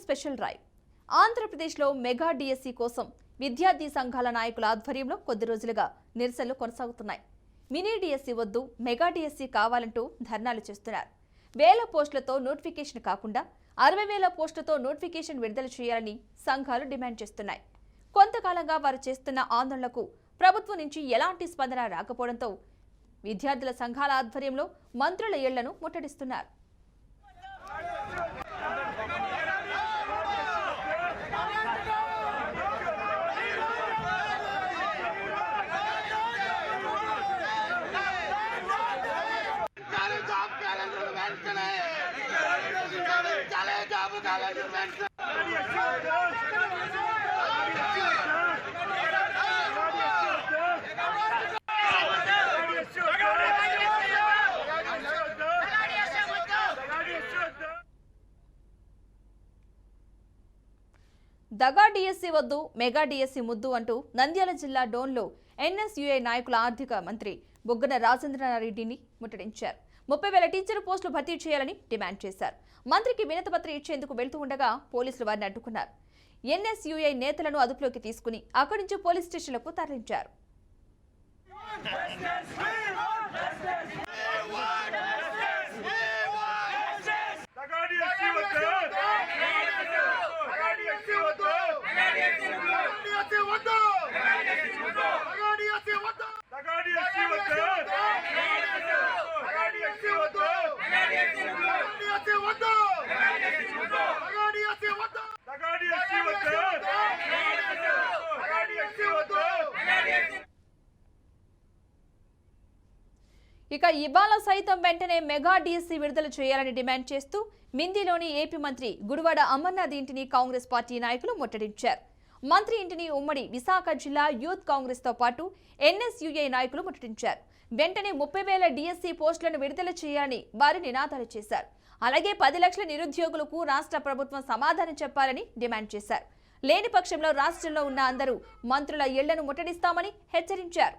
Special drive. ఆంధ్రప్రదేశ్లో mega DSC కోసం విద్యార్థి సంఘాల నాయకుల ఆధ్వర్యంలో కొద్ది రోజులుగా నిరసనలు కొనసాగుతున్నాయి. మినీ డిఎస్సి వద్దు, మెగా డిఎస్సి కావాలంటూ ధర్నాలు చేస్తున్నారు. వేల పోస్టులతో నోటిఫికేషన్ కాకుండా 60,000 పోస్టులతో నోటిఫికేషన్ విడుదల చేయాలని సంఘాలు డిమాండ్ చేస్తున్నాయి. కొంతకాలంగా వారు చేస్తున్న ఆందోళనకు ప్రభుత్వం నుంచి ఎలాంటి స్పందన రాకపోవడంతో విద్యార్థుల సంఘాల ఆధ్వర్యంలో మంత్రుల ఇళ్లను ముట్టడిస్తున్నారు. దగా డిఎస్సి వద్దు, మెగా డిఎస్సి ముద్దు అంటూ నంద్యాల జిల్లా డోన్లో ఎన్ఎస్యుఐ నాయకుల ఆర్థిక మంత్రి బుగ్గన రాజేంద్రనారెడ్డిని ముట్టడించారు. 30,000 టీచర్ పోస్టులు భర్తీ చేయాలని డిమాండ్ చేశారు. మంత్రికి వినతిపత్రం ఇచ్చేందుకు వెళ్తూ ఉండగా పోలీసులు వారిని అడ్డుకున్నారు. ఎన్ఎస్యుఐ నేతలను అదుపులోకి తీసుకుని అక్కడి నుంచి పోలీస్ స్టేషన్లకు తరలించారు. ఇక ఇవాళ సైతం వెంటనే మెగా డిఎస్సి విడుదల చేయాలని డిమాండ్ చేస్తూ మిందిలోని ఏపీ మంత్రి గుడివాడ అమర్నాథ్ ఇంటిని కాంగ్రెస్ పార్టీ నాయకులు ముట్టడించారు. మంత్రి ఇంటిని ఉమ్మడి విశాఖ జిల్లా యూత్ కాంగ్రెస్ తో పాటు ఎన్ఎస్యుఐ నాయకులు ముట్టడించారు. వెంటనే 30,000 డిఎస్సి పోస్టులను విడుదల చేయాలని వారు నినాదాలు చేశారు. అలాగే 10 లక్షల నిరుద్యోగులకు రాష్ట్ర ప్రభుత్వం సమాధానం చెప్పాలని డిమాండ్ చేశారు. లేని పక్షంలో రాష్ట్రంలో ఉన్న అందరూ మంత్రుల ఇళ్లను ముట్టడిస్తామని హెచ్చరించారు.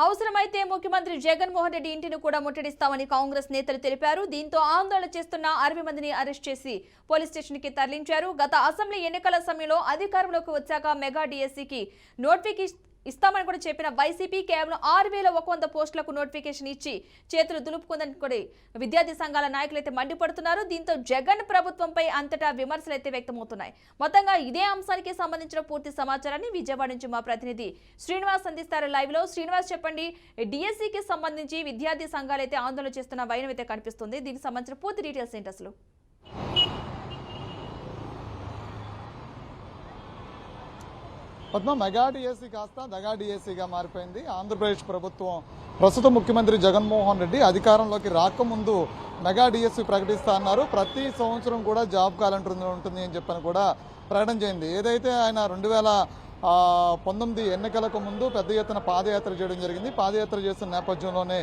అవసరమైతే ముఖ్యమంత్రి జగన్మోహన్ రెడ్డి ఇంటిని కూడా ముట్టడిస్తామని కాంగ్రెస్ నేతలు తెలిపారు. దీంతో ఆందోళన చేస్తున్న 60 మందిని అరెస్ట్ చేసి పోలీస్ స్టేషన్ కి తరలించారు. గత అసెంబ్లీ ఎన్నికల సమయంలో అధికారంలోకి వచ్చాక మెగా డిఎస్సికి నోటిఫికేషన్ ఇస్తామని కూడా చెప్పిన వైసీపీ కేవలం 6,100 పోస్టులకు నోటిఫికేషన్ ఇచ్చి చేతులు దులుపుకుందని కూడా విద్యార్థి సంఘాల నాయకులు అయితే మండిపడుతున్నారు. దీంతో జగన్ ప్రభుత్వంపై అంతటా విమర్శలు అయితే వ్యక్తమవుతున్నాయి. మొత్తంగా ఇదే అంశానికి సంబంధించిన పూర్తి సమాచారాన్ని విజయవాడ నుంచి మా ప్రతినిధి శ్రీనివాస్ అందిస్తారు లైవ్ లో. శ్రీనివాస్, చెప్పండి, డిఎస్సికి సంబంధించి విద్యార్థి సంఘాలు అయితే ఆందోళన చేస్తున్న వైనం అయితే కనిపిస్తుంది. దీనికి సంబంధించిన పూర్తి డీటెయిల్స్ ఏంటి అసలు? పద్మ, మెగా డిఎస్సి కాస్త దగా డిఎస్సిగా మారిపోయింది. ఆంధ్రప్రదేశ్ ప్రభుత్వం ప్రస్తుత ముఖ్యమంత్రి జగన్మోహన్ రెడ్డి అధికారంలోకి రాకముందు మెగా డిఎస్సి ప్రకటిస్తా అన్నారు. ప్రతి సంవత్సరం కూడా జాబ్ క్యాలెండర్ ఉంటుంది అని చెప్పని కూడా ప్రకటన చేయింది. ఏదైతే ఆయన 2019 ఎన్నికలకు ముందు పెద్ద ఎత్తున పాదయాత్ర చేయడం జరిగింది. పాదయాత్ర చేస్తున్న నేపథ్యంలోనే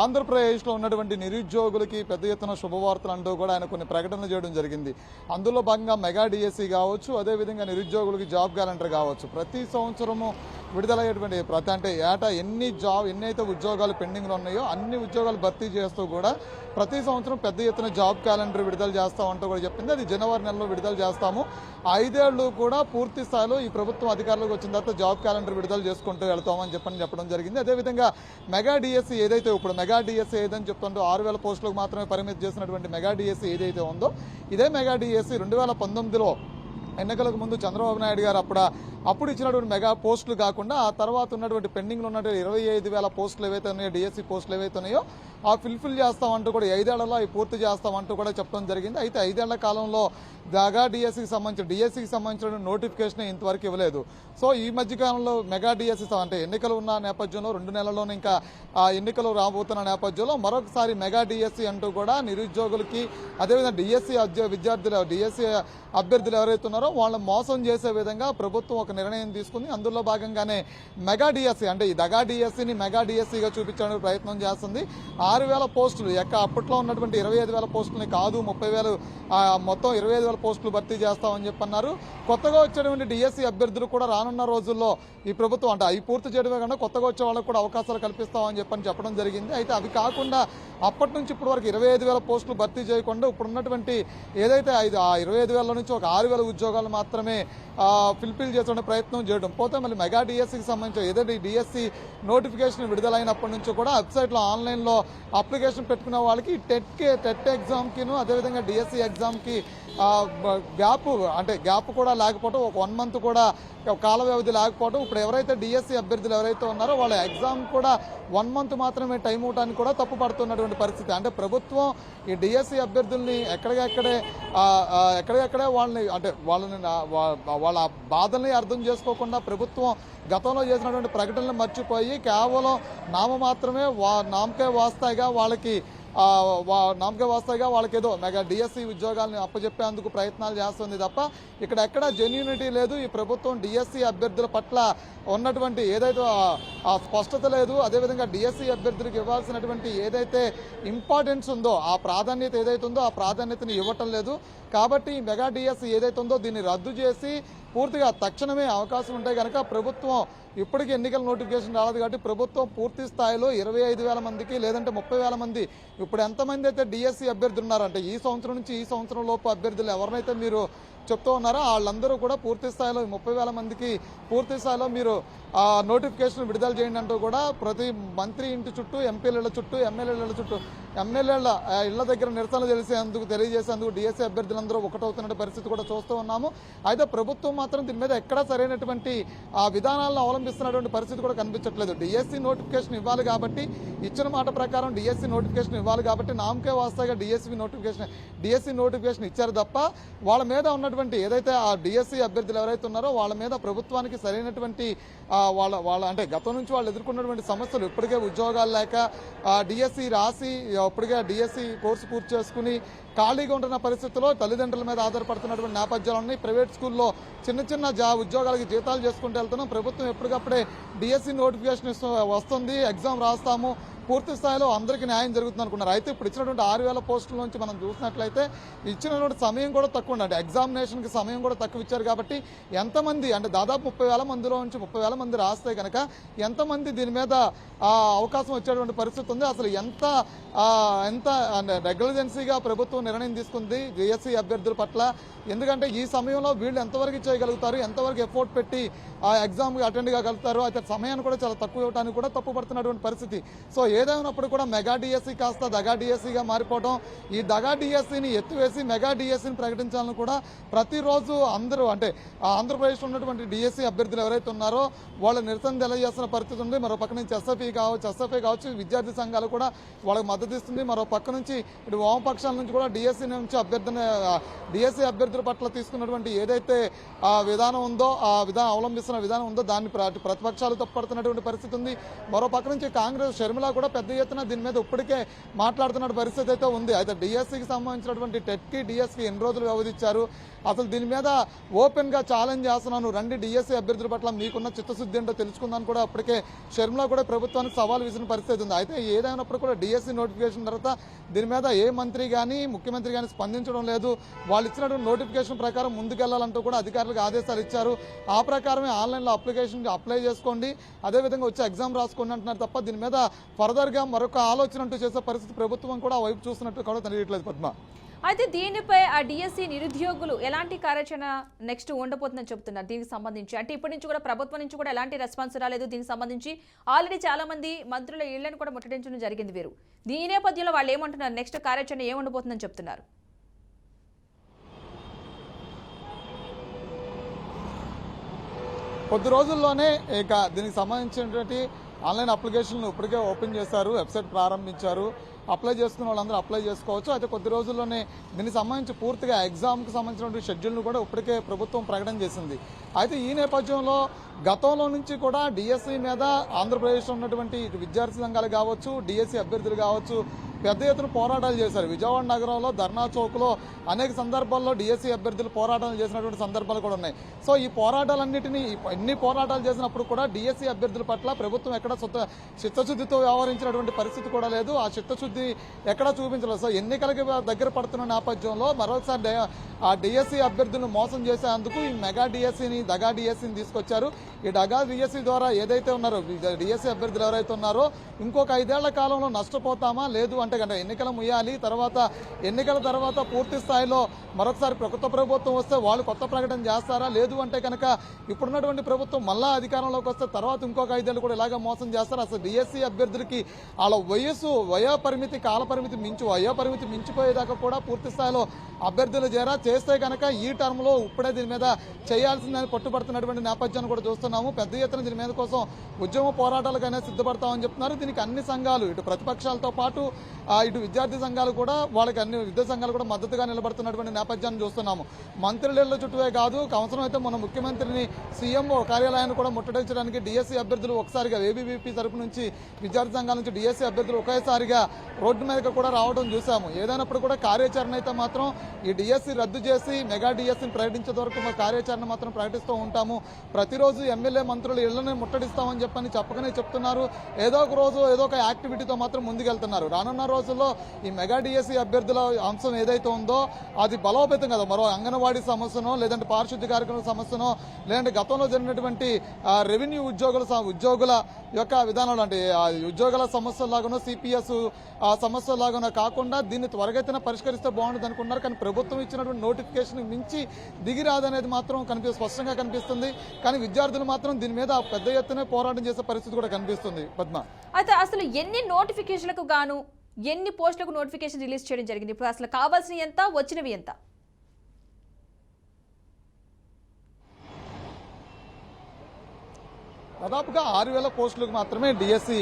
ఆంధ్రప్రదేశ్లో ఉన్నటువంటి నిరుద్యోగులకి పెద్ద ఎత్తున శుభవార్తలు అంటూ కూడా ఆయన కొన్ని ప్రకటనలు చేయడం జరిగింది. అందులో భాగంగా మెగా డిఎస్సి కావచ్చు, అదేవిధంగా నిరుద్యోగులకి జాబ్ క్యాలెండర్ కావచ్చు, ప్రతి సంవత్సరము విడుదలయ్యేటువంటి అంటే ఏటా ఎన్నైతే ఉద్యోగాలు పెండింగ్లో ఉన్నాయో అన్ని ఉద్యోగాలు భర్తీ చేస్తూ కూడా ప్రతి సంవత్సరం పెద్ద ఎత్తున జాబ్ క్యాలెండర్ విడుదల చేస్తామంటూ కూడా చెప్పింది. అది జనవరి నెలలో విడుదల చేస్తాము. 5 ఏళ్లు కూడా పూర్తి స్థాయిలో ఈ ప్రభుత్వం అధికారంలోకి వచ్చిన తర్వాత జాబ్ క్యాలెండర్ విడుదల చేసుకుంటూ వెళ్తామని చెప్పడం జరిగింది. అదేవిధంగా మెగా డిఎస్సి ఏదైతే ఇప్పుడు మెగా డిఎస్సి ఏదని చెప్తుంటో 6,000 పోస్టులకు మాత్రమే పరిమితి చేసినటువంటి మెగా డిఎస్సి ఏదైతే ఉందో ఇదే మెగా డిఎస్సి 2019లో ఎన్నికలకు ముందు చంద్రబాబు నాయుడు గారు అప్పుడు ఇచ్చినటువంటి మెగా పోస్టులు కాకుండా ఆ తర్వాత ఉన్నటువంటి పెండింగ్లో ఉన్నటువంటి 25,000 పోస్టులు ఏవైతే ఉన్నాయో, డిఎస్సి పోస్టులు ఏవైతే ఉన్నాయో ఫుల్ఫిల్ చేస్తామంటూ కూడా 5 ఏళ్లలో అవి పూర్తి చేస్తామంటూ కూడా చెప్పడం జరిగింది. అయితే 5 ఏళ్ల కాలంలో మెగా డిఎస్సికి సంబంధించిన నోటిఫికేషన్ ఇంతవరకు ఇవ్వలేదు. సో ఈ మధ్య కాలంలో మెగా డిఎస్సి అంటే ఎన్నికలు ఉన్న నేపథ్యంలో 2 నెలల్లోనే ఇంకా ఎన్నికలు రాబోతున్న నేపథ్యంలో మరొకసారి మెగా డిఎస్సి అంటూ కూడా నిరుద్యోగులకి అదేవిధంగా డిఎస్సి అభ్యర్థులు ఎవరైతే ఉన్నారో వాళ్ళని మోసం చేసే విధంగా ప్రభుత్వం ఒక నిర్ణయం తీసుకుంది. అందులో భాగంగానే మెగా డిఎస్సి అంటే ఈ దగా డిఎస్సిని మెగా డిఎస్సిగా చూపించడానికి ప్రయత్నం చేస్తుంది. 6,000 పోస్టులు అప్పట్లో ఉన్నటువంటి 25,000 పోస్టులని కాదు 30,000 మొత్తం 25,000 పోస్టులు భర్తీ చేస్తామని చెప్పన్నారు. కొత్తగా వచ్చేటువంటి డిఎస్సి అభ్యర్థులు కూడా రానున్న రోజుల్లో ఈ ప్రభుత్వం అంటే అవి పూర్తి చేయడమే కాకుండా కొత్తగా వచ్చే వాళ్ళకు కూడా అవకాశాలు కల్పిస్తామని చెప్పడం జరిగింది. అయితే అవి కాకుండా అప్పటి నుంచి ఇప్పటి వరకు 25,000 పోస్టులు భర్తీ చేయకుండా ఇప్పుడు ఉన్నటువంటి ఏదైతే 25,000 నుంచి ఒక 6,000 ఉద్యోగాలు మాత్రమే ఫుల్ఫిల్ చేసే ప్రయత్నం చేయడం. పోతే మళ్ళీ మెగా డిఎస్సికి సంబంధించి ఏదైతే డిఎస్సి నోటిఫికేషన్ విడుదలైనప్పటి నుంచి కూడా వెబ్సైట్లో ఆన్లైన్లో అప్లికేషన్ పెట్టుకునే వాళ్ళకి టెట్ ఎగ్జామ్కిను అదేవిధంగా డిఎస్సి ఎగ్జామ్కి గ్యాప్ కూడా లేకపోవడం, ఒక 1 మంత్ కూడా కాల వ్యవధి లేకపోవడం. ఇప్పుడు ఎవరైతే డిఎస్సి అభ్యర్థులు ఎవరైతే ఉన్నారో వాళ్ళ ఎగ్జామ్ కూడా 1 మంత్ మాత్రమే టైం ఇవ్వడానికి కూడా తప్పు పడుతున్నటువంటి పరిస్థితి. అంటే ప్రభుత్వం ఈ డిఎస్సి అభ్యర్థుల్ని ఎక్కడికక్కడే వాళ్ళ బాధల్ని అర్థం చేసుకోకుండా ప్రభుత్వం గతంలో చేసినటువంటి ప్రకటనలు మర్చిపోయి కేవలం నామకే వాస్తాయిగా వాళ్ళకి ఏదో మెగా డిఎస్సి ఉద్యోగాలను అప్పచెప్పేందుకు ప్రయత్నాలు చేస్తుంది తప్ప ఇక్కడ ఎక్కడ జెన్యూనిటీ లేదు. ఈ ప్రభుత్వం డిఎస్సి అభ్యర్థుల పట్ల ఉన్నటువంటి ఏదైతే స్పష్టత లేదు. అదేవిధంగా డిఎస్సి అభ్యర్థులకు ఇవ్వాల్సినటువంటి ఏదైతే ఇంపార్టెన్స్ ఉందో ఆ ప్రాధాన్యత ఏదైతే ఉందో ఆ ప్రాధాన్యతని ఇవ్వటం లేదు. కాబట్టి ఈ మెగా డిఎస్సి ఏదైతే ఉందో దీన్ని రద్దు చేసి పూర్తిగా తక్షణమే అవకాశం ఉంటే కనుక ప్రభుత్వం ఇప్పటికీ ఎన్నికల నోటిఫికేషన్ రాలేదు కాబట్టి ప్రభుత్వం పూర్తి స్థాయిలో 25,000 మందికి లేదంటే 30,000 మంది ఇప్పుడు ఎంతమంది అయితే డిఎస్సి అభ్యర్థులు ఉన్నారంటే ఈ సంవత్సరం నుంచి ఈ సంవత్సరం లోపు అభ్యర్థులు ఎవరినైతే మీరు చెప్తూ ఉన్నారో వాళ్ళందరూ కూడా పూర్తి స్థాయిలో 30,000 మందికి పూర్తి స్థాయిలో మీరు నోటిఫికేషన్ విడుదల చేయండి అంటూ కూడా ప్రతి మంత్రి ఇంటి చుట్టూ ఎంపీల చుట్టూ ఎమ్మెల్యేల ఇళ్ల దగ్గర నిరసనలు తెలియజేసేందుకు డిఎస్సి అభ్యర్థులందరూ ఒకటవుతున్న పరిస్థితి కూడా చూస్తూ ఉన్నాము. అయితే ప్రభుత్వం మాత్రం దీని మీద ఎక్కడా సరైనటువంటి విధానాలను అవలంబిస్తున్నటువంటి పరిస్థితి కూడా కనిపించట్లేదు. డిఎస్సి నోటిఫికేషన్ ఇవ్వాలి కాబట్టి ఇచ్చిన మాట ప్రకారం డిఎస్సి నోటిఫికేషన్ ఇవ్వాలి కాబట్టి నామకే వాస్తాగా డిఎస్సి నోటిఫికేషన్ ఇచ్చారు తప్ప వాళ్ళ మీద ఉన్నటువంటి ఏదైతే ఆ డిఎస్సి అభ్యర్థులు ఎవరైతే ఉన్నారో వాళ్ళ మీద ప్రభుత్వానికి సరైనటువంటి వాళ్ళ అంటే గతం నుంచి వాళ్ళు ఎదుర్కొన్నటువంటి సమస్యలు ఇప్పటికే ఉద్యోగాలు లేక డిఎస్సి రాసి ఇప్పటికే డిఎస్సి కోర్సు పూర్తి చేసుకుని ఖాళీగా ఉంటున్న పరిస్థితుల్లో తల్లిదండ్రుల మీద ఆధారపడుతున్నటువంటి నేపథ్యాలన్నీ ప్రైవేట్ స్కూల్లో చిన్న ఉద్యోగాలకి జీతాలు చేసుకుంటూ వెళ్తున్నాం. ప్రభుత్వం ఎప్పటికప్పుడే డిఎస్సి నోటిఫికేషన్ వస్తుంది, ఎగ్జామ్ రాస్తాము, పూర్తి స్థాయిలో అందరికీ న్యాయం జరుగుతుంది అనుకున్నారు. అయితే ఇప్పుడు ఇచ్చినటువంటి 6,000 పోస్టుల నుంచి మనం చూసినట్లయితే ఇచ్చినటువంటి సమయం కూడా తక్కువ అంటే ఎగ్జామినేషన్కి సమయం కూడా తక్కువ ఇచ్చారు. కాబట్టి ఎంతమంది అంటే దాదాపు 30,000 మందిలో నుంచి 30,000 మంది రాస్తే కనుక ఎంతమంది దీని మీద అవకాశం వచ్చేటువంటి పరిస్థితి ఉంది. అసలు ఎంత నెగ్లిజెన్సీగా ప్రభుత్వం నిర్ణయం తీసుకుంది డిఎస్సి అభ్యర్థుల పట్ల. ఎందుకంటే ఈ సమయంలో వీళ్ళు ఎంతవరకు చేయగలుగుతారు, ఎంతవరకు ఎఫోర్ట్ పెట్టి ఆ ఎగ్జామ్కి అటెండ్ కాగలుగుతారు, అయితే సమయాన్ని కూడా చాలా తక్కువ ఇవ్వడానికి కూడా తప్పుపడుతున్నటువంటి పరిస్థితి. సో ఏదైనప్పుడు కూడా మెగా డిఎస్సి కాస్త దగా డిఎస్సిగా మారిపోవడం, ఈ దగా డిఎస్సిని ఎత్తివేసి మెగా డిఎస్సిని ప్రకటించాలని కూడా ప్రతిరోజు అందరూ అంటే ఆంధ్రప్రదేశ్లో ఉన్నటువంటి డిఎస్సి అభ్యర్థులు ఎవరైతే ఉన్నారో వాళ్ళ నిరసన తెలియజేస్తున్న పరిస్థితి ఉంది. మరో పక్క నుంచి ఎస్ఎఫ్ఐ కావచ్చు విద్యార్థి సంఘాలు కూడా వాళ్ళకి మద్దతు ఇస్తుంది. మరో పక్క నుంచి ఇటు వామపక్షాల నుంచి కూడా డిఎస్సి నుంచి డిఎస్సి అభ్యర్థుల పట్ల తీసుకున్నటువంటి ఏదైతే విధానం ఉందో ఆ అవలంబిస్తున్న విధానం ఉందో దాన్ని ప్రతిపక్షాలు తప్పుపడుతున్నటువంటి పరిస్థితి ఉంది. మరో పక్క నుంచి కాంగ్రెస్ షర్మిల కూడా పెద్ద ఎత్తున దీని మీద ఇప్పటికే మాట్లాడుతున్న పరిస్థితి అయితే ఉంది. అయితే డిఎస్సికి సంబంధించినటువంటి టెట్కి డిఎస్సికి ఎన్ని రోజులు వ్యవధించారు, అసలు దీని మీద ఓపెన్ గా ఛాలెంజ్ చేస్తున్నాను, రండి డిఎస్సి అభ్యర్థుల పట్ల మీకున్న చిత్తశుద్ధి ఏంటో తెలుసుకుందాను కూడా అప్పటికే షర్మిల కూడా ప్రభుత్వానికి సవాల్ విసిన పరిస్థితి ఉంది. అయితే ఏదైనప్పుడు కూడా డిఎస్సి నోటిఫికేషన్ తర్వాత దీని మీద ఏ మంత్రి కానీ ముఖ్యమంత్రి కానీ స్పందించడం లేదు. వాళ్ళు ఇచ్చినటువంటి నోటిఫికేషన్ ప్రకారం ముందుకెళ్లాలంటూ కూడా అధికారులకు ఆదేశాలు ఇచ్చారు. ఆ ప్రకారమే ఆన్లైన్లో అప్లై చేసుకోండి, అదేవిధంగా వచ్చి ఎగ్జామ్ రాసుకోండి అంటున్నారు తప్ప దీని మీద ఫర్దర్గా మరొక ఆలోచన అంటూ చేసే పరిస్థితి ప్రభుత్వం కూడా వైపు చూస్తున్నట్టు కూడా తెలియట్లేదు పద్మ. అయితే దీనిపై ఆ డిఎస్సి నిరుద్యోగులు ఎలాంటి కార్యాచరణ నెక్స్ట్ ఉండబోతుందని చెబుతున్నారు. దీనికి సంబంధించి అంటే ఇప్పటి నుంచి కూడా ప్రభుత్వం నుంచి కూడా ఎలాంటి రెస్పాన్స్ రాలేదు. దీనికి సంబంధించి ఆల్రెడీ చాలా మంది మంత్రుల ఇళ్లను కూడా ముట్టడించడం జరిగింది వీరు. దీని నేపథ్యంలో వాళ్ళు ఏమంటున్నారు, నెక్స్ట్ కార్యాచరణ ఏముండబోతుందని చెప్తున్నారు. కొద్ది రోజుల్లోనే ఇక దీనికి సంబంధించినటువంటి ఆన్లైన్ అప్లికేషన్లు ఇప్పటికే ఓపెన్ చేశారు, వెబ్సైట్ ప్రారంభించారు. అప్లై చేసుకున్న వాళ్ళందరూ అప్లై చేసుకోవచ్చు. అయితే కొద్ది రోజుల్లోనే దీనికి సంబంధించి పూర్తిగా ఎగ్జామ్కి సంబంధించినటువంటి షెడ్యూల్ను కూడా ఇప్పటికే ప్రభుత్వం ప్రకటన చేసింది. అయితే ఈ నేపథ్యంలో గతంలో నుంచి కూడా డిఎస్సి మీద ఆంధ్రప్రదేశ్లో ఉన్నటువంటి విద్యార్థి సంఘాలు కావచ్చు, డిఎస్సి అభ్యర్థులు కావచ్చు పెద్ద ఎత్తున పోరాటాలు చేశారు. విజయవాడ నగరంలో ధర్నా చౌక్లో అనేక సందర్భాల్లో డిఎస్సి అభ్యర్థులు పోరాటాలు చేసినటువంటి సందర్భాలు కూడా ఉన్నాయి. సో ఈ పోరాటాలన్నింటినీ ఎన్ని పోరాటాలు చేసినప్పుడు కూడా డిఎస్సి అభ్యర్థుల పట్ల ప్రభుత్వం ఎక్కడ చిత్తశుద్ధితో వ్యవహరించినటువంటి పరిస్థితి కూడా లేదు. ఆ చిత్తశుద్ధి ఎక్కడా చూపించలేదు. సో ఎన్నికలకి దగ్గర పడుతున్న నేపథ్యంలో మరోసారి ఆ డిఎస్సి అభ్యర్థులను మోసం చేసేందుకు ఈ మెగా డిఎస్సిని దగా డిఎస్సిని తీసుకొచ్చారు. ఈ దగా డిఎస్సి ద్వారా ఏదైతే ఉన్నారో డిఎస్సి అభ్యర్థులు ఎవరైతే ఉన్నారో ఇంకొక 5 ఏళ్ల కాలంలో నష్టపోతామా లేదు అంటే కనుక ఎన్నికలు ముయ్యాలి, ఎన్నికల తర్వాత పూర్తి స్థాయిలో మరొకసారి కొత్త ప్రభుత్వం వస్తే వాళ్ళు కొత్త ప్రకటన చేస్తారా, లేదు అంటే కనుక ఇప్పుడున్నటువంటి ప్రభుత్వం మళ్ళా అధికారంలోకి వస్తే తర్వాత ఇంకొక 5 ఏళ్ళు కూడా ఇలాగే మోసం చేస్తారు. అసలు డిఎస్సి అభ్యర్థులకి వాళ్ళ వయోపరిమితి కాలపరిమితి వయోపరిమితి మించిపోయేదాకా కూడా పూర్తి స్థాయిలో అభ్యర్థులు చేస్తే కనుక ఈ టర్మ్లో ఇప్పుడే దీని మీద చేయాల్సిందని పట్టుబడుతున్నటువంటి నేపథ్యాన్ని కూడా చూస్తున్నాము. పెద్ద ఎత్తున దీని మీద కోసం ఉద్యమ పోరాటాలకైనా సిద్ధపడతామని చెప్తున్నారు. దీనికి అన్ని సంఘాలు ఇటు ప్రతిపక్షాలతో పాటు ఇటు విద్యార్థి సంఘాలు కూడా వాళ్ళకి అన్ని విద్యా సంఘాలు కూడా మద్దతుగా నిలబడుతున్నటువంటి నేపథ్యాన్ని చూస్తున్నాము. మంత్రుల చుట్టూవే కాదు, అవసరం అయితే మన ముఖ్యమంత్రిని సీఎంఓ కార్యాలయాన్ని కూడా ముట్టడించడానికి డిఎస్సి అభ్యర్థులు ఒకసారిగా ఏబీవీపీ తరపు నుంచి విద్యార్థి సంఘాల నుంచి డిఎస్సి అభ్యర్థులు ఒకేసారిగా రోడ్డు మీదకి కూడా రావడం చూసాము. ఏదైనప్పుడు కూడా కార్యాచరణ అయితే మాత్రం ఈ డిఎస్సి రద్దు చేసి మెగా డిఎస్సిని ప్రకటించే వరకు మా కార్యాచరణ మాత్రం ప్రకటిస్తూ ఉంటాము. ప్రతిరోజు ఎమ్మెల్యే మంత్రులు ఇళ్లని ముట్టడిస్తామని చెప్పకనే చెప్తున్నారు. ఏదో ఒక రోజు ఏదో ఒక యాక్టివిటీతో మాత్రం ముందుకెళ్తున్నారు. రానున్న రోజుల్లో ఈ మెగా డిఎస్సి అభ్యర్థుల అంశం ఏదైతే ఉందో అది బలోపేతం కదా, మరో అంగన్వాడీ సమస్యనో లేదంటే పారిశుద్ధ్య కార్యక్రమం సమస్యనో లేదంటే గతంలో జరిగినటువంటి రెవెన్యూ ఉద్యోగుల యొక్క విధానాలు అంటే ఉద్యోగుల సమస్యలాగానో సిపిఎస్ సమస్యలాగానో కాకుండా దీన్ని త్వరగతిన పరిష్కరిస్తే బాగుంటుంది అనుకున్నారు. కానీ ప్రభుత్వం ఇచ్చినటువంటి నోటిఫికేషన్ మించి దిగిరాదనేది మాత్రం స్పష్టంగా కనిపిస్తుంది. కానీ విద్యార్థులు మాత్రం దీని మీద పెద్ద ఎత్తున పోరాటం చేసే పరిస్థితి కూడా కనిపిస్తుంది. పద్మ, అయితే అసలు ఎన్ని నోటిఫికేషన్లకు గాను ఎన్ని పోస్టులకు నోటిఫికేషన్ రిలీజ్ చేయడం జరిగింది? ఇప్పుడు అసలు కావాల్సినవి ఎంత, వచ్చినవి ఎంత? దాదాపుగా 6000 పోస్టులకు మాత్రమే డిఎస్సి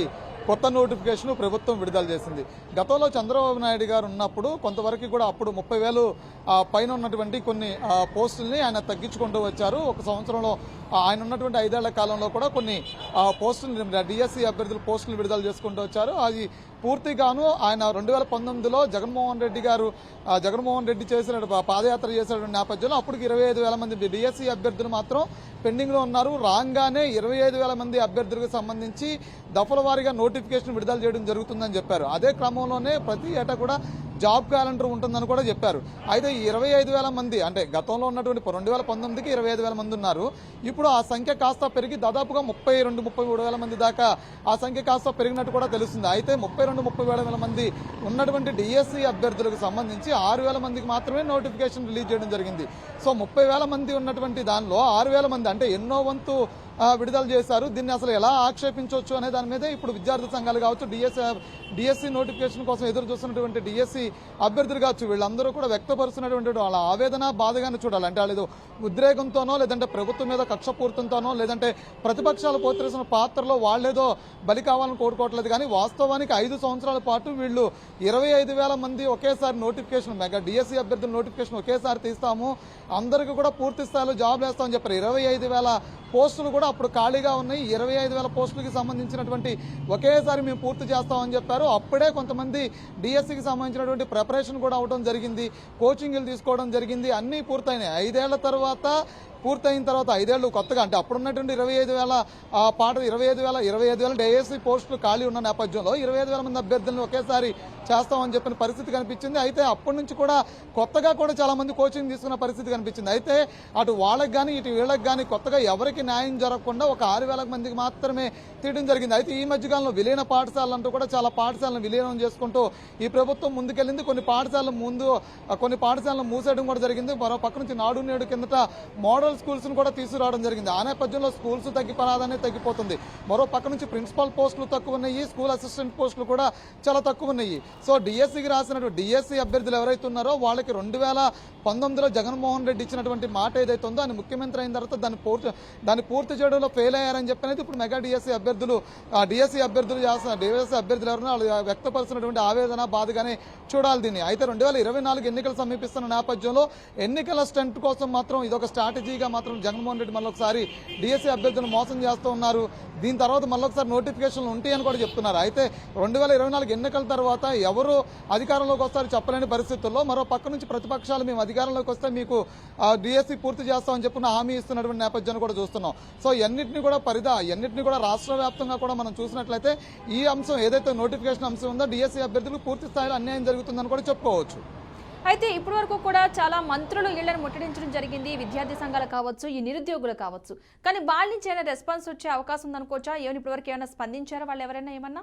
కొత్త నోటిఫికేషన్ ప్రభుత్వం విడుదల చేసింది. గతంలో చంద్రబాబు నాయుడు గారు ఉన్నప్పుడు కొంతవరకు కూడా అప్పుడు 30,000 పైన ఉన్నటువంటి కొన్ని పోస్టుల్ని ఆయన తగ్గించుకుంటూ వచ్చారు. ఒక సంవత్సరంలో ఆయన ఉన్నటువంటి 5 ఏళ్ల కాలంలో కూడా కొన్ని పోస్టులు డిఎస్సి అభ్యర్థుల పోస్టులు విడుదల చేసుకుంటూ వచ్చారు. అది పూర్తిగాను ఆయన 2019లో జగన్మోహన్ రెడ్డి చేసిన పాదయాత్ర చేసిన నేపథ్యంలో అప్పటికి 25,000 మంది డిఎస్సి అభ్యర్థులు మాత్రం పెండింగ్ లో ఉన్నారు. రాగానే 25,000 మంది అభ్యర్థులకు సంబంధించి దఫల వారీగా నోటిఫికేషన్ విడుదల చేయడం జరుగుతుందని చెప్పారు. అదే క్రమంలోనే ప్రతి ఏటా కూడా జాబ్ క్యాలెండర్ ఉంటుందని కూడా చెప్పారు. అయితే 25,000 మంది అంటే గతంలో ఉన్నటువంటి 2019కి 25,000 మంది ఉన్నారు. ఇప్పుడు ఆ సంఖ్య కాస్త పెరిగి దాదాపుగా 32-33,000 మంది దాకా ఆ సంఖ్య కాస్త పెరిగినట్టు కూడా తెలుస్తుంది. అయితే 32-30,000 మంది ఉన్నటువంటి డిఎస్సి అభ్యర్థులకు సంబంధించి 6,000 మందికి మాత్రమే నోటిఫికేషన్ రిలీజ్ చేయడం జరిగింది. సో 30,000 మంది ఉన్నటువంటి దానిలో 6,000 మంది అంటే ఎన్నో వంతు విడుదల చేశారు. దీన్ని అసలు ఎలా ఆక్షేపించవచ్చు అనే దాని మీద ఇప్పుడు విద్యార్థి సంఘాలు కావచ్చు, డిఎస్సి నోటిఫికేషన్ కోసం ఎదురు చూస్తున్నటువంటి డిఎస్సి అభ్యర్థులు కావచ్చు, వీళ్ళందరూ కూడా వ్యక్తపరుస్తున్నటువంటి వాళ్ళ ఆవేదన బాధగానే చూడాలి. అంటే వాళ్ళు ఉద్రేకంతోనో లేదంటే ప్రభుత్వం మీద కక్షపూరితంతోనో లేదంటే ప్రతిపక్షాలు పోతున్న పాత్రలో వాళ్ళేదో బలి కావాలని కోరుకోవట్లేదు. కానీ వాస్తవానికి 5 సంవత్సరాల పాటు వీళ్ళు 25,000 మంది ఒకేసారి నోటిఫికేషన్ మెగా డిఎస్సి అభ్యర్థుల నోటిఫికేషన్ ఒకేసారి తీస్తాము, అందరికీ కూడా పూర్తి స్థాయిలో జాబ్లు వేస్తామని చెప్పారు. 25,000 పోస్టులు కూడా అప్పుడు ఖాళీగా ఉన్నాయి. 25,000 పోస్టులకి సంబంధించినటువంటి ఒకేసారి మేము పూర్తి చేస్తామని చెప్పారు. అప్పుడే కొంతమంది డిఎస్సికి సంబంధించినటువంటి ప్రిపరేషన్ కూడా అవడం జరిగింది, కోచింగ్లు తీసుకోవడం జరిగింది, అన్నీ పూర్తయినాయి. 5 ఏళ్ల తర్వాత పూర్తయిన తర్వాత 5 ఏళ్ళు కొత్తగా అంటే అప్పుడున్నటువంటి 25,000 డిఎస్సి పోస్టులు ఖాళీ ఉన్న నేపథ్యంలో 25,000 మంది అభ్యర్థులను ఒకేసారి చేస్తామని చెప్పిన పరిస్థితి కనిపించింది. అయితే అప్పటి నుంచి కూడా కొత్తగా కూడా చాలా మంది కోచింగ్ తీసుకున్న పరిస్థితి కనిపించింది. అయితే అటు వాళ్ళకి కానీ ఇటు వీళ్ళకి కానీ కొత్తగా ఎవరికి న్యాయం జరగకుండా ఒక 6,000 మందికి మాత్రమే తీయడం జరిగింది. అయితే ఈ మధ్యకాలంలో విలీన పాఠశాలలు అంటూ కూడా చాలా పాఠశాలను విలీనం చేసుకుంటూ ఈ ప్రభుత్వం ముందుకెళ్ళింది. కొన్ని పాఠశాలను మూసేయడం కూడా జరిగింది. మరో పక్క నుంచి నాడు నేడు కిందట మోడల్ మోడల్ స్కూల్స్ ను కూడా తీసుకురావడం జరిగింది. ఆ నేపథ్యంలో స్కూల్స్ ప్రాధాన్యత తగ్గిపోతుంది. మరో పక్క నుంచి ప్రిన్సిపల్ పోస్టులు తక్కువ ఉన్నాయి, స్కూల్ అసిస్టెంట్ పోస్టులు కూడా చాలా తక్కువ ఉన్నాయి. సో డిఎస్సికి రాసినటువంటి డిఎస్సి అభ్యర్థులు ఎవరైతే ఉన్నారో వాళ్ళకి 2019లో జగన్మోహన్ రెడ్డి ఇచ్చినటువంటి మాట ఏదైతే ఉందో ఆయన ముఖ్యమంత్రి అయిన తర్వాత దాన్ని పూర్తి చేయడంలో ఫెయిల్ అయ్యారని చెప్పనేది ఇప్పుడు మెగా డిఎస్సి అభ్యర్థులు ఎవరైనా వాళ్ళు వ్యక్తపరుస్తున్నటువంటి ఆవేదన బాధగానే చూడాలి దీన్ని. అయితే 2024 ఎన్నికలు సమీపిస్తున్న నేపథ్యంలో ఎన్నికల స్టంట్ కోసం మాత్రం ఇదొక స్ట్రాటజీగా మాత్రం జగన్మోహన్ రెడ్డి మళ్ళొకసారి డిఎస్సి అభ్యర్థులను మోసం చేస్తూ ఉన్నారు. దీని తర్వాత మళ్ళొకసారి నోటిఫికేషన్లు ఉంటాయని కూడా చెప్తున్నారు. అయితే 2024 ఎన్నికల తర్వాత ఎవరు అధికారంలోకి వస్తారో చెప్పలేని పరిస్థితుల్లో మరో పక్క నుంచి ప్రతిపక్షాలు మేము అధికారంలోకి వస్తే మీకు డిఎస్సి పూర్తి చేస్తామని చెప్పిన హామీ ఇస్తున్నటువంటి నేపథ్యాన్ని కూడా చూస్తున్నాం. సో ఎన్నింటినీ కూడా రాష్ట్ర వ్యాప్తంగా కూడా మనం చూసినట్లయితే ఈ అంశం ఏదైతే నోటిఫికేషన్ అంశం ఉందో డిఎస్సి అభ్యర్థులకు పూర్తి స్థాయిలో అన్యాయం జరుగుతుందని కూడా చెప్పుకోవచ్చు. అయితే ఇప్పటి వరకు కూడా చాలా మంత్రులు ఇళ్లను ముట్టడించడం జరిగింది. విద్యార్థి సంఘాలు కావచ్చు, ఈ నిరుద్యోగులు కావచ్చు. కానీ వాళ్ళ నుంచి ఏమైనా రెస్పాన్స్ వచ్చే అవకాశం ఉందనుకోవచ్చా? ఏమైనా ఇప్పటివరకు ఏమైనా స్పందించారా వాళ్ళు ఎవరైనా ఏమన్నా?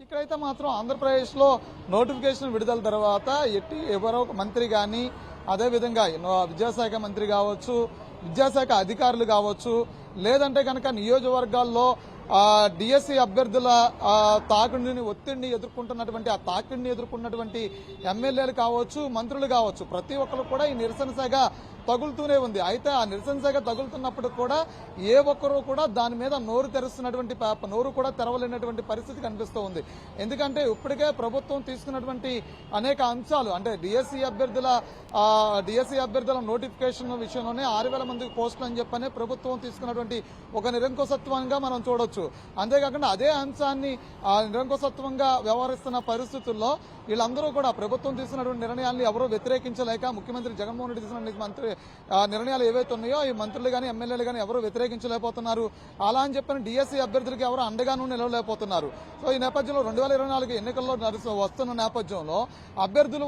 ఇక్కడైతే మాత్రం ఆంధ్రప్రదేశ్లో నోటిఫికేషన్ విడుదల తర్వాత ఎవరో మంత్రి కానీ అదేవిధంగా విద్యాశాఖ మంత్రి కావచ్చు, విద్యాశాఖ అధికారులు కావచ్చు, లేదంటే కనుక నియోజకవర్గాల్లో డిఎస్సి అభ్యర్థుల ఒత్తిడిని ఎదుర్కొన్నటువంటి ఎమ్మెల్యేలు కావచ్చు, మంత్రులు కావచ్చు, ప్రతి ఒక్కరు కూడా ఈ నిరసన శాఖ తగులుతూనే ఉంది. అయితే ఆ నిరసన శాఖ తగులుతున్నప్పుడు కూడా ఏ ఒక్కరూ కూడా దాని మీద నోరు కూడా తెరవలేనటువంటి పరిస్థితి కనిపిస్తూ ఉంది. ఎందుకంటే ఇప్పటికే ప్రభుత్వం తీసుకున్నటువంటి అనేక అంశాలు అంటే డిఎస్సి అభ్యర్థుల నోటిఫికేషన్ విషయంలోనే 6,000 మందికి పోస్టులు అని చెప్పనే ప్రభుత్వం తీసుకున్నటువంటి ఒక నిరంకుశత్వంగా మనం చూడొచ్చు. అంతేకాకుండా అదే అంశాన్ని నిరంకుశత్వంగా వ్యవహరిస్తున్న పరిస్థితుల్లో వీళ్ళందరూ కూడా ప్రభుత్వం తీసుకున్నటువంటి నిర్ణయాలను ఎవరూ వ్యతిరేకించలేక ముఖ్యమంత్రి జగన్మోహన్ రెడ్డి తీసుకున్న నిర్ణయాలు ఏవైతే ఉన్నాయో ఈ మంత్రులు కానీ ఎమ్మెల్యేలు కానీ ఎవరు వ్యతిరేకించలేకపోతున్నారు. అలా అని చెప్పిన డిఎస్సి అభ్యర్థులకు ఎవరు అండగానూ నిలవలేకపోతున్నారు. సో ఈ నేపథ్యంలో 2024 ఎన్నికల్లో వస్తున్న నేపథ్యంలో అభ్యర్థులు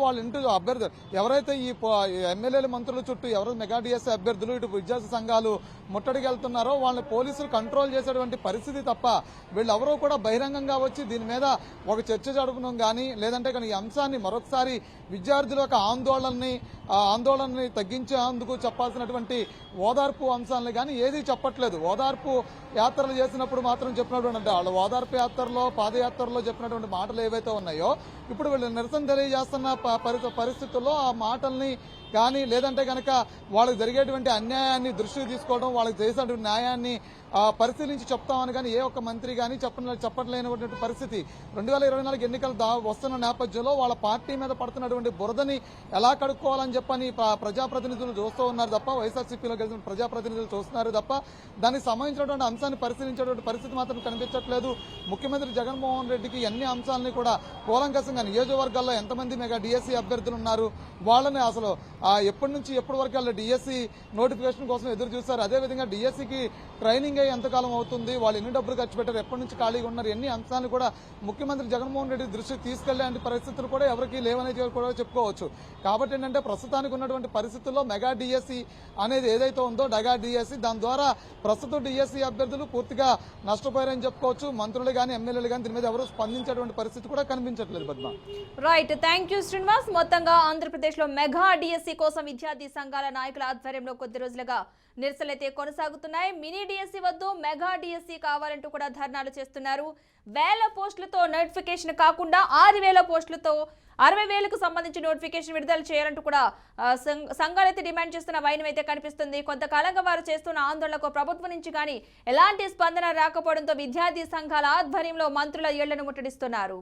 ఎవరైతే ఈ ఎమ్మెల్యేలు మంత్రుల చుట్టూ ఎవరు మెగా డిఎస్సి అభ్యర్థులు ఇటు విద్యార్థి సంఘాలు ముట్టడికి వెళ్తున్నారో వాళ్ళని పోలీసులు కంట్రోల్ చేసేటువంటి పరిస్థితి తప్ప వీళ్ళెవరూ కూడా బహిరంగంగా వచ్చి దీని మీద ఒక చర్చ జరపడం కానీ లేదంటే కానీ ఈ అంశాన్ని మరొకసారి విద్యార్థుల యొక్క ఆందోళనని తగ్గించేందుకు చెప్పాల్సినటువంటి ఓదార్పు అంశాలను కానీ ఏది చెప్పట్లేదు. ఓదార్పు యాత్రలు చేసినప్పుడు మాత్రం చెప్పినటువంటి అంటే వాళ్ళు ఓదార్పు పాదయాత్రలో చెప్పినటువంటి మాటలు ఏవైతే ఉన్నాయో ఇప్పుడు వీళ్ళు నిరసన తెలియజేస్తున్న పరిస్థితుల్లో ఆ మాటల్ని కానీ లేదంటే కనుక వాళ్ళకి జరిగేటువంటి అన్యాయాన్ని దృష్టికి తీసుకోవడం, వాళ్ళకి చేసేటువంటి న్యాయాన్ని పరిశీలించి చెప్తామని కానీ ఏ ఒక్క మంత్రి కానీ చెప్పలేనటువంటి పరిస్థితి 2024 ఎన్నికలు వస్తున్న నేపథ్యంలో వాళ్ళ పార్టీ మీద పడుతున్నటువంటి బురదని ఎలా కడుక్కోవాలని చెప్పని ప్రజాప్రతినిధులు చూస్తూ ఉన్నారు తప్ప, వైఎస్ఆర్సీపీలో గెలిచిన ప్రజాప్రతినిధులు చూస్తున్నారు తప్ప దానికి సంబంధించినటువంటి అంశాన్ని పరిశీలించేటువంటి పరిస్థితి మాత్రం కనిపించట్లేదు. ముఖ్యమంత్రి జగన్మోహన్ రెడ్డికి అన్ని అంశాలని కూడా కూలంకషంగా నియోజకవర్గాల్లో ఎంతమంది మెగా డిఎస్సి అభ్యర్థులు ఉన్నారు, వాళ్ళని అసలు ఎప్పటి నుంచి ఎప్పటి వరకు వాళ్ళు డిఎస్సి నోటిఫికేషన్ కోసం ఎదురు చూస్తారు, అదేవిధంగా డిఎస్సికి ట్రైనింగ్ అయ్యి ఎంతకాలం అవుతుంది, వాళ్ళు ఎన్ని డబ్బులు ఖర్చు పెట్టారు, ఎప్పటి నుంచి ఖాళీగా ఉన్నారు, ఎన్ని అంశాలను కూడా ముఖ్యమంత్రి జగన్మోహన్ రెడ్డి దృష్టికి తీసుకెళ్లే పరిస్థితులు కూడా ఎవరికి లేవనేది కూడా చెప్పుకోవచ్చు. కాబట్టి ఏంటంటే ప్రస్తుతానికి ఉన్నటువంటి పరిస్థితుల్లో మెగా డిఎస్సి అనేది ఏదైతే ఉందో మెగా డిఎస్సి దాని ద్వారా ప్రస్తుత డిఎస్సి అభ్యర్థులు పూర్తిగా నష్టపోయారని చెప్పుకోవచ్చు. మంత్రులు కానీ ఎమ్మెల్యేలు కానీ దీని మీద ఎవరు స్పందించేటువంటి పరిస్థితి కూడా కనిపించట్లేదు. Padma right, thank you Srinivas. మొత్తంగా ఆంధ్రప్రదేశ్ లో మెగా డిఎస్సి కోసం విద్యార్థి సంఘాల నాయకుల ఆధ్వర్యంలో కొద్ది రోజులుగా నిరసనలైతే కొనసాగుతున్నాయి. మినీ డిఎస్సి వద్దు, మెగా డిఎస్సి కావాలంటూ కూడా ధర్నాలు చేస్తున్నారు. 1000 పోస్టులతో నోటిఫికేషన్ కాకుండా 6,000 పోస్టులతో 60,000కు సంబంధించి నోటిఫికేషన్ విడుదల చేయాలంటూ కూడా సంఘాలైతే డిమాండ్ చేస్తున్న వైనం అయితే కనిపిస్తుంది. కొంతకాలంగా వారు చేస్తున్న ఆందోళనకు ప్రభుత్వం నుంచి కానీ ఎలాంటి స్పందన రాకపోవడంతో విద్యార్థి సంఘాల ఆధ్వర్యంలో మంత్రుల ఇళ్లను ముట్టడిస్తున్నారు.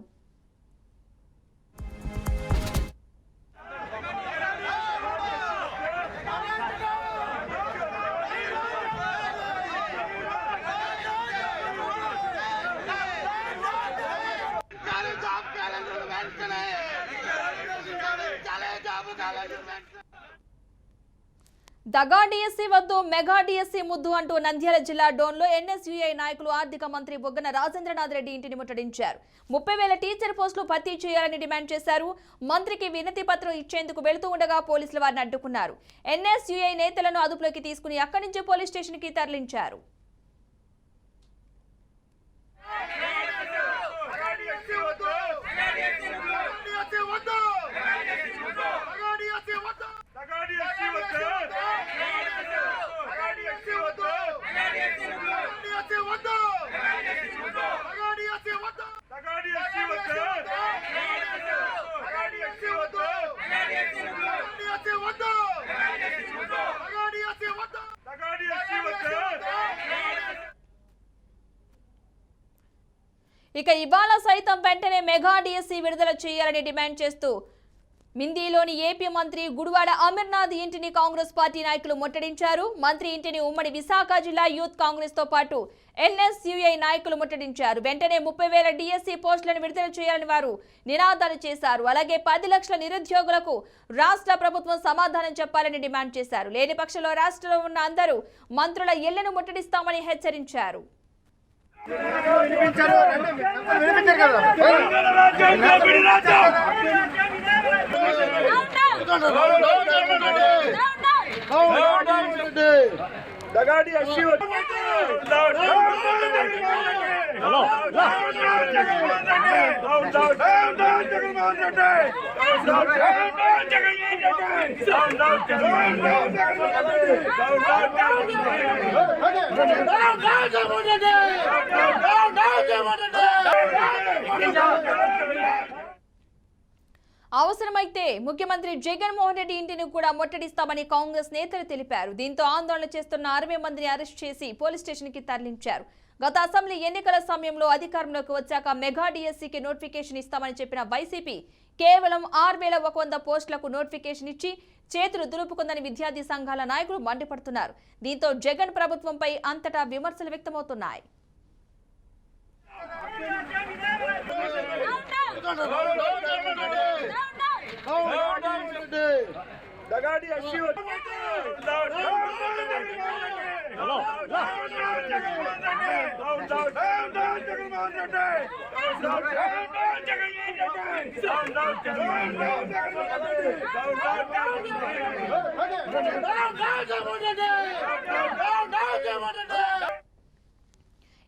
దగా డిఎస్సి వద్దు, మెగా డిఎస్సి ముద్దు అంటూ నంద్యాల జిల్లా డోన్లో ఎన్ఎస్యుఐ నాయకులు ఆర్థిక మంత్రి బొగ్గన రాజేంద్రనాథ్ రెడ్డి ఇంటిని ముట్టడించారు. 30,000 టీచర్ పోస్టులు భర్తీ చేయాలని డిమాండ్ చేశారు. మంత్రికి వినతి పత్రం ఇచ్చేందుకు వెళుతూ ఉండగా పోలీసులు వారిని అడ్డుకున్నారు. ఎన్ఎస్యుఐ నేతలను అదుపులోకి తీసుకుని అక్కడి నుంచి పోలీస్ స్టేషన్ కి తరలించారు. వద్దు ఇక ఇవాళ సైతం వెంటనే మెగా డిఎస్సి విడుదల చేయాలని డిమాండ్ చేస్తూ మిందిలోని ఏపీ మంత్రి గుడివాడ అమర్నాథ్ ఇంటిని కాంగ్రెస్ పార్టీ నాయకులు ముట్టడించారు. మంత్రి ఇంటిని ఉమ్మడి విశాఖ జిల్లా యూత్ కాంగ్రెస్ తో పాటు ఎన్ఎస్యుఐ నాయకులు ముట్టడించారు. వెంటనే 30,000 డిఎస్సి పోస్టులను విడుదల చేయాలని వారు నినాదాలు చేశారు. అలాగే 10 లక్షల నిరుద్యోగులకు రాష్ట్ర ప్రభుత్వం సమాధానం చెప్పాలని డిమాండ్ చేశారు. లేని పక్షంలో రాష్ట్రంలో ఉన్న అందరూ మంత్రుల ఇళ్లను ముట్టడిస్తామని హెచ్చరించారు. అవసరమైతే ముఖ్యమంత్రి జగన్మోహన్ రెడ్డి ఇంటిని కూడా ముట్టడిస్తామని కాంగ్రెస్ నేతలు తెలిపారు. దీంతో ఆందోళన చేస్తున్న 60 మందిని అరెస్ట్ చేసి పోలీస్ స్టేషన్ కి తరలించారు. గత అసెంబ్లీ ఎన్నికల సమయంలో అధికారంలోకి వచ్చాక మెగా డిఎస్సికి నోటిఫికేషన్ ఇస్తామని చెప్పిన వైసీపీ కేవలం 6,100 పోస్టులకు నోటిఫికేషన్ ఇచ్చి చేతులు దులుపుకుందని విద్యార్థి సంఘాల నాయకులు మండిపడుతున్నారు. దీంతో జగన్ ప్రభుత్వంపై అంతటా విమర్శలు వ్యక్తమవుతున్నాయి.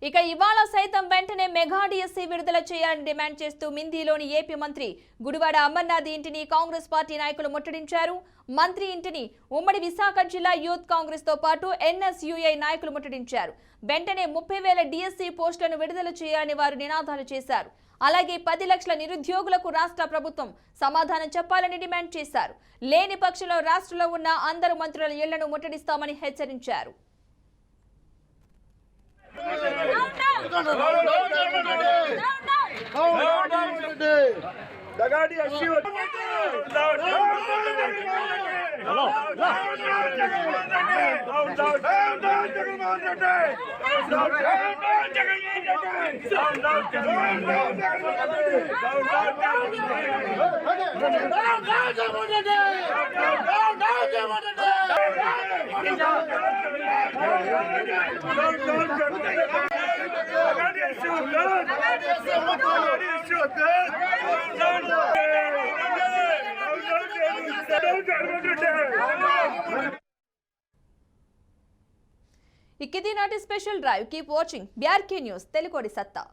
ఇక ఇవాళ సైతం వెంటనే మెగా డిఎస్సి విడుదల చేయాలని డిమాండ్ చేస్తూ మిందిలోని ఏపీ మంత్రి గుడివాడ అమర్నాథ్ ఇంటిని కాంగ్రెస్ పార్టీ నాయకులు ముట్టడించారు. మంత్రి ఇంటిని ఉమ్మడి విశాఖ జిల్లా యూత్ కాంగ్రెస్ తో పాటు ఎన్ఎస్యుఐ నాయకులు ముట్టడించారు. వెంటనే 30,000 డిఎస్సి పోస్టులను విడుదల చేయాలని వారు నినాదాలు చేశారు. అలాగే 10 లక్షల నిరుద్యోగులకు రాష్ట్ర ప్రభుత్వం సమాధానం చెప్పాలని డిమాండ్ చేశారు. లేని పక్షంలో రాష్ట్రంలో ఉన్న అందరు మంత్రుల ఇళ్లను ముట్టడిస్తామని హెచ్చరించారు. ఇకిది నాటి special drive. Keep watching BRK news తెలుగుడి సత్తా.